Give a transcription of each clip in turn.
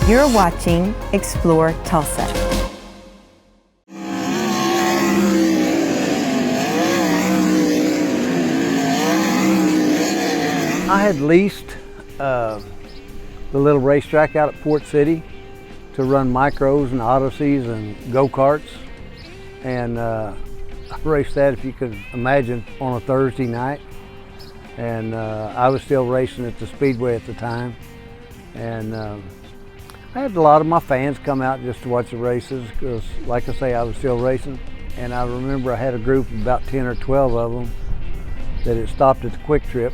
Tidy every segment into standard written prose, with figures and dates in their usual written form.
You're watching Explore Tulsa. I had leased the little racetrack out at Port City to run micros and odysseys and go-karts, and I raced that, if you could imagine, on a Thursday night. And I was still racing at the Speedway at the time, and I had a lot of my fans come out just to watch the races because, like I say, I was still racing. And I remember I had a group of about 10 or 12 of them that had stopped at the Quick Trip,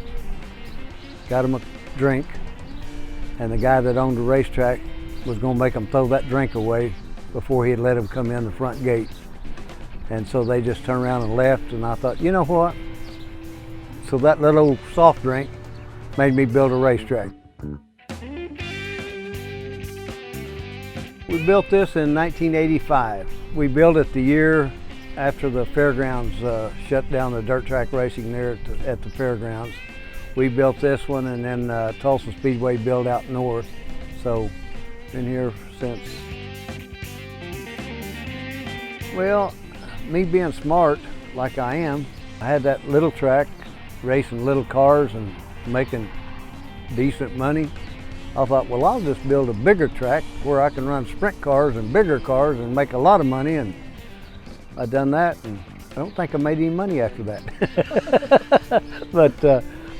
got them a drink, and the guy that owned the racetrack was going to make them throw that drink away before he'd let them come in the front gates. And so they just turned around and left, and I thought, you know what? So that little soft drink made me build a racetrack. We built this in 1985. We built it the year after the fairgrounds shut down the dirt track racing there at the fairgrounds. We built this one, and then Tulsa Speedway built out north. So, been here since. Well, me being smart like I am, I had that little track racing little cars and making decent money. I thought, well, I'll just build a bigger track where I can run sprint cars and bigger cars and make a lot of money, and I done that, and I don't think I made any money after that.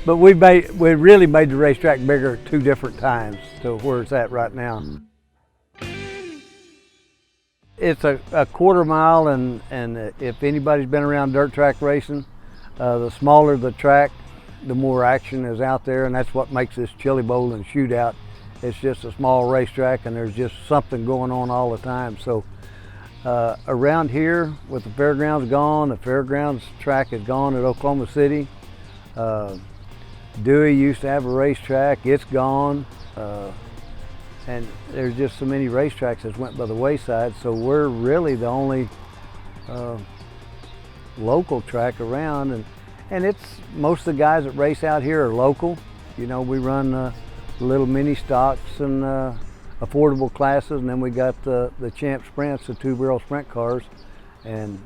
But we really made the racetrack bigger 2 different times to where it's at right now. It's a quarter mile, and if anybody's been around dirt track racing, the smaller the track, the more action is out there, and that's what makes this Chili Bowl and shootout. It's just a small racetrack, and there's just something going on all the time. So around here, with the fairgrounds gone, the fairgrounds track is gone at Oklahoma City. Dewey used to have a racetrack, it's gone. And there's just so many racetracks that went by the wayside, so we're really the only local track around, and it's most of the guys that race out here are local. You know, we run little mini stocks and affordable classes, and then we got the Champ Sprints, the 2-barrel sprint cars, and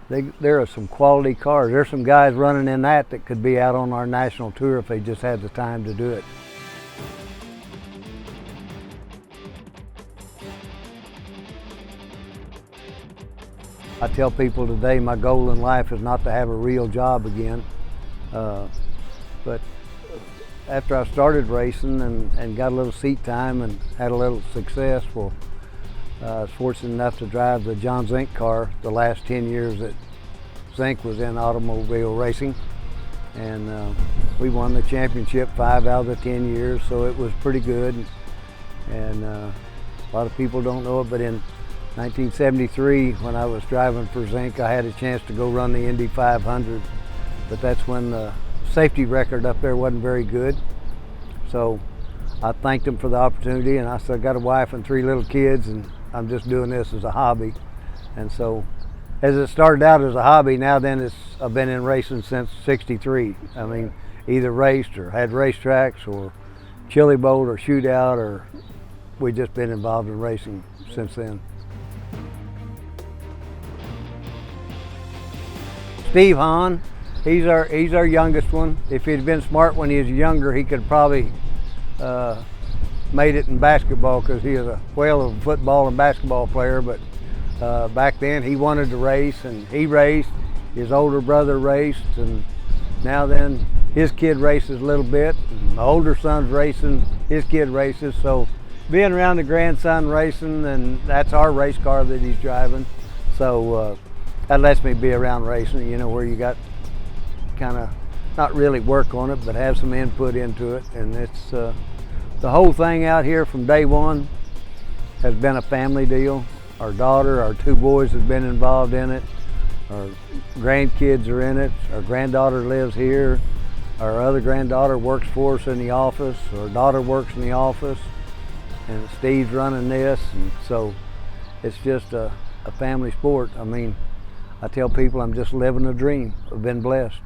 there are some quality cars. There's some guys running in that could be out on our national tour if they just had the time to do it. I tell people today my goal in life is not to have a real job again, but after I started racing and got a little seat time and had a little success, well, I was fortunate enough to drive the John Zink car the last 10 years that Zink was in automobile racing, and we won the championship 5 out of the 10 years, so it was pretty good. And a lot of people don't know it, but in 1973, when I was driving for Zink, I had a chance to go run the Indy 500, but that's when the safety record up there wasn't very good. So I thanked them for the opportunity, and I said, I got a wife and 3 little kids, and I'm just doing this as a hobby. And so as it started out as a hobby, now then I've been in racing since '63. I mean, either raced or had racetracks or Chili Bowl or shootout, or we've just been involved in racing since then. Steve Hahn, he's our youngest one. If he'd been smart when he was younger, he could probably made it in basketball, because he was a whale of a football and basketball player. But back then he wanted to race, and he raced. His older brother raced, and now then his kid races a little bit, and the older son's racing, his kid races. So being around the grandson racing, and that's our race car that he's driving. So that lets me be around racing, you know, where you got kind of not really work on it, but have some input into it. And it's the whole thing out here from day one has been a family deal. Our daughter, our 2 boys have been involved in it. Our grandkids are in it. Our granddaughter lives here. Our other granddaughter works for us in the office. Our daughter works in the office, and Steve's running this. And so it's just a family sport. I mean, I tell people I'm just living a dream. I've been blessed.